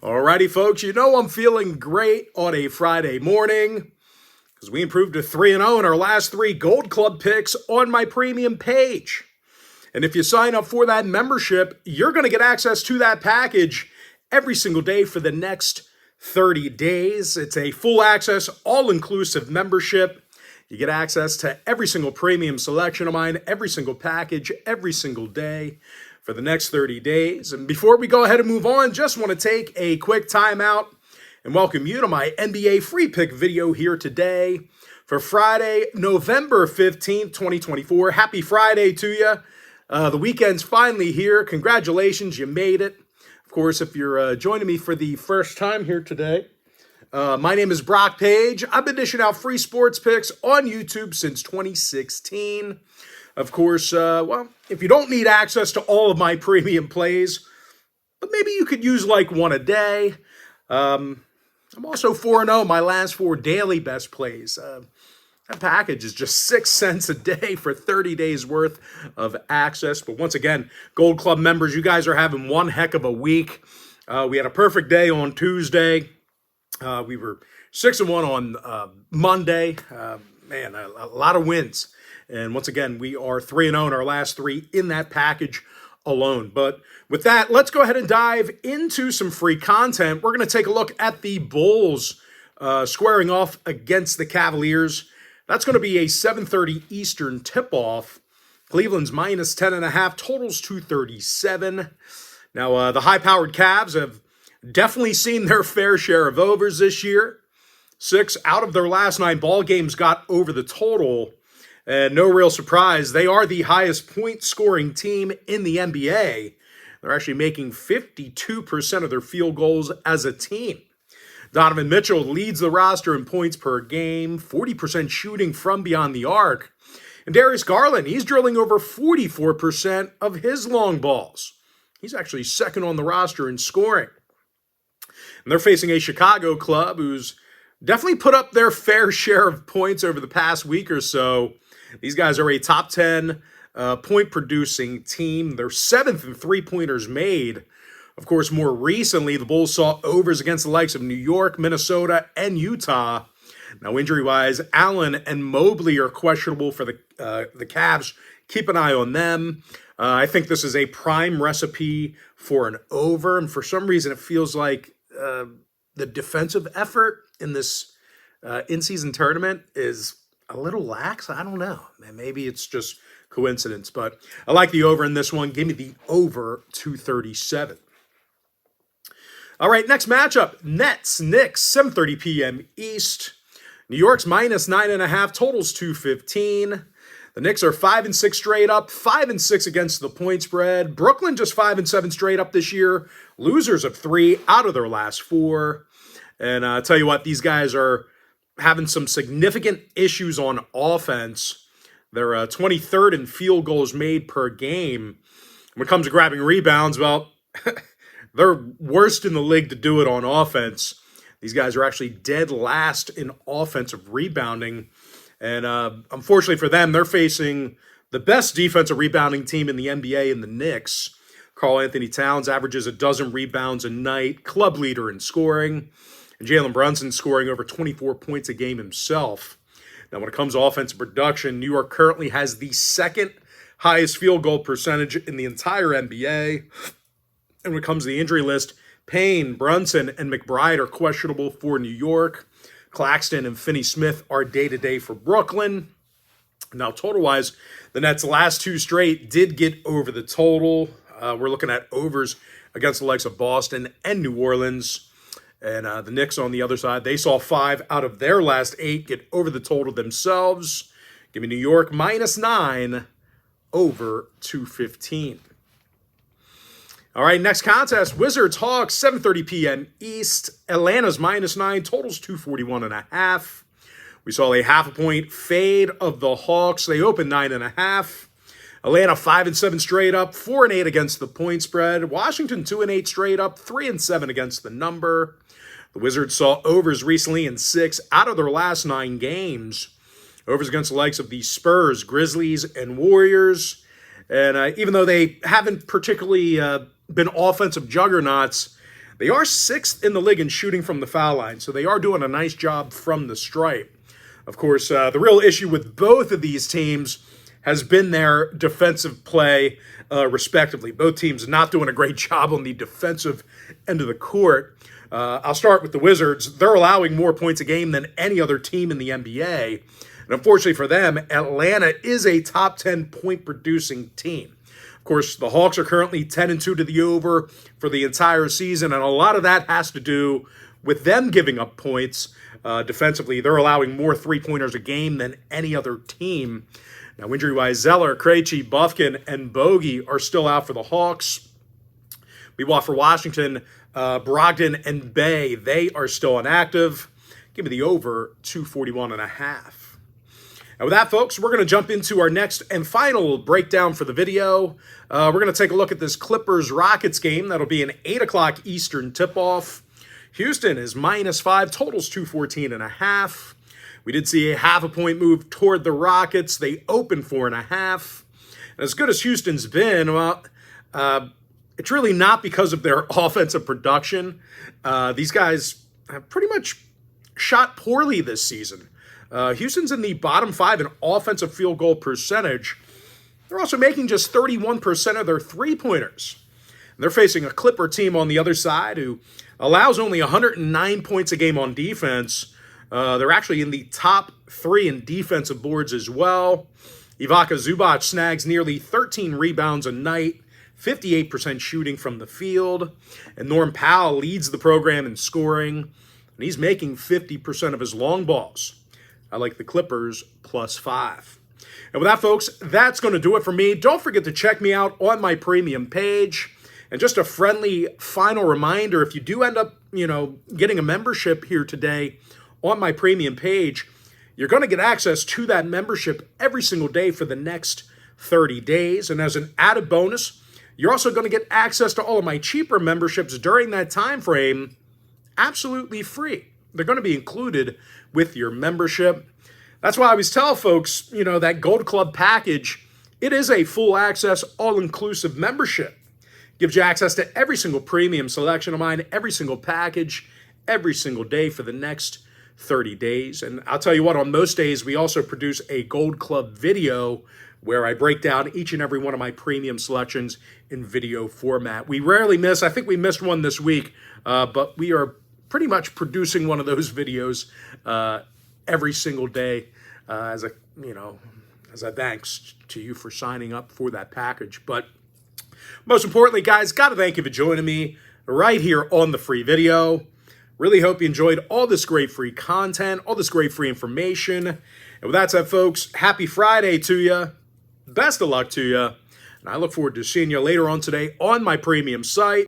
Alrighty, folks, you know I'm feeling great on a Friday morning because we improved to 3-0 in our last three Gold Club picks on my premium page. And if you sign up for that membership, you're going to get access to that package every single day for the next 30 days. It's a full access, all-inclusive membership. You get access to every single premium selection of mine, every single package, every single day for the next 30 days. And before we go ahead and move on, just want to take a quick time out and welcome you to my NBA free pick video here today for Friday, November 15th, 2024. Happy Friday to you. The weekend's finally here. Congratulations, you made it. Of course, if you're joining me for the first time here today, my name is Brock Page. I've been dishing out free sports picks on YouTube since 2016. Of course, if you don't need access to all of my premium plays, but maybe you could use like one a day. I'm also 4-0 my last four daily best plays. That package is just 6 cents a day for 30 days worth of access. But once again, Gold Club members, you guys are having one heck of a week. We had a perfect day on Tuesday. We were 6-1 on Monday. Man, a lot of wins. And once again, we are 3-0 in our last three in that package alone. But with that, let's go ahead and dive into some free content. We're going to take a look at the Bulls squaring off against the Cavaliers. That's going to be a 7:30 Eastern tip-off. Cleveland's minus 10.5, totals 237. Now, the high-powered Cavs have definitely seen their fair share of overs this year. 6 out of their last 9 ball games got over the total. And no real surprise, they are the highest point-scoring team in the NBA. They're actually making 52% of their field goals as a team. Donovan Mitchell leads the roster in points per game, 40% shooting from beyond the arc. And Darius Garland, he's drilling over 44% of his long balls. He's actually second on the roster in scoring. And they're facing a Chicago club who's definitely put up their fair share of points over the past week or so. These guys are a top 10 point-producing team. They're 7th in three-pointers made. Of course, more recently, the Bulls saw overs against the likes of New York, Minnesota, and Utah. Now, injury-wise, Allen and Mobley are questionable for the Cavs. Keep an eye on them. I think this is a prime recipe for an over, and for some reason, it feels like the defensive effort in this in-season tournament is a little lax. I don't know. Maybe it's just coincidence, but I like the over in this one. Give me the over 237. All right, next matchup, Nets, Knicks, 7:30 p.m. East. New York's minus 9.5, totals 215. The Knicks are 5-6 straight up, 5-6 against the point spread. Brooklyn just 5-7 straight up this year. Losers of 3 out of their last 4. And I'll tell you what, these guys are having some significant issues on offense. They're 23rd in field goals made per game. When it comes to grabbing rebounds, well, they're worst in the league to do it on offense. These guys are actually dead last in offensive rebounding. And unfortunately for them, they're facing the best defensive rebounding team in the NBA in the Knicks. Karl Anthony Towns averages 12 rebounds a night, club leader in scoring. And Jalen Brunson scoring over 24 points a game himself. Now, when it comes to offensive production, New York currently has the second highest field goal percentage in the entire NBA. And when it comes to the injury list, Payne, Brunson, and McBride are questionable for New York. Claxton and Finney-Smith are day-to-day for Brooklyn. Now, total-wise, the Nets' last 2 straight did get over the total. We're looking at overs against the likes of Boston and New Orleans. And the Knicks on the other side, they saw 5 out of their last 8 get over the total themselves. Give me New York minus 9 over 215. All right, next contest, Wizards, Hawks, 7:30 p.m. East. Atlanta's minus 9, totals 241.5. We saw a half a point fade of the Hawks. They opened 9.5. Atlanta 5-7 straight up, 4-8 against the point spread. Washington 2-8 straight up, 3-7 against the number. The Wizards saw overs recently in 6 out of their last 9 games. Overs against the likes of the Spurs, Grizzlies, and Warriors. And even though they haven't particularly been offensive juggernauts, They are 6th in the league in shooting from the foul line, so they are doing a nice job from the stripe. Of course, the real issue with both of these teams has been their defensive play, respectively. Both teams not doing a great job on the defensive end of the court. I'll start with the Wizards. They're allowing more points a game than any other team in the NBA. And unfortunately for them, Atlanta is a top 10 point producing team. Of course, the Hawks are currently 10-2 to the over for the entire season, and a lot of that has to do with them giving up points defensively. They're allowing more three-pointers a game than any other team. Now, injury-wise, Zeller, Krejci, Bufkin, and Bogey are still out for the Hawks. Meanwhile, for Washington, Brogdon and Bay, they are still inactive. Give me the over 241.5. And with that, folks, we're going to jump into our next and final breakdown for the video. We're going to take a look at this Clippers-Rockets game. That'll be an 8 o'clock Eastern tip-off. Houston is -5, totals 214.5. We did see a half a point move toward the Rockets. They opened 4.5. And as good as Houston's been, well, it's really not because of their offensive production. These guys have pretty much shot poorly this season. Houston's in the bottom 5 in offensive field goal percentage. They're also making just 31% of their three-pointers. And they're facing a Clipper team on the other side who allows only 109 points a game on defense. They're actually in the top 3 in defensive boards as well. Ivica Zubac snags nearly 13 rebounds a night, 58% shooting from the field. And Norm Powell leads the program in scoring, and he's making 50% of his long balls. I like the Clippers +5. And with that, folks, that's going to do it for me. Don't forget to check me out on my premium page. And just a friendly final reminder, if you do end up, getting a membership here today on my premium page, you're going to get access to that membership every single day for the next 30 days. And as an added bonus, you're also going to get access to all of my cheaper memberships during that time frame absolutely free. They're going to be included with your membership. That's why I always tell folks, that Gold Club package, it is a full access, all-inclusive membership. Gives you access to every single premium selection of mine, every single package, every single day for the next 30 days. And I'll tell you what, on most days, we also produce a Gold Club video where I break down each and every one of my premium selections in video format. We rarely miss. I think we missed one this week, but we are pretty much producing one of those videos every single day as a thanks to you for signing up for that package. But most importantly, guys, got to thank you for joining me right here on the free video. Really hope you enjoyed all this great free content, all this great free information. And with that said, folks, happy Friday to you. Best of luck to you. And I look forward to seeing you later on today on my premium site.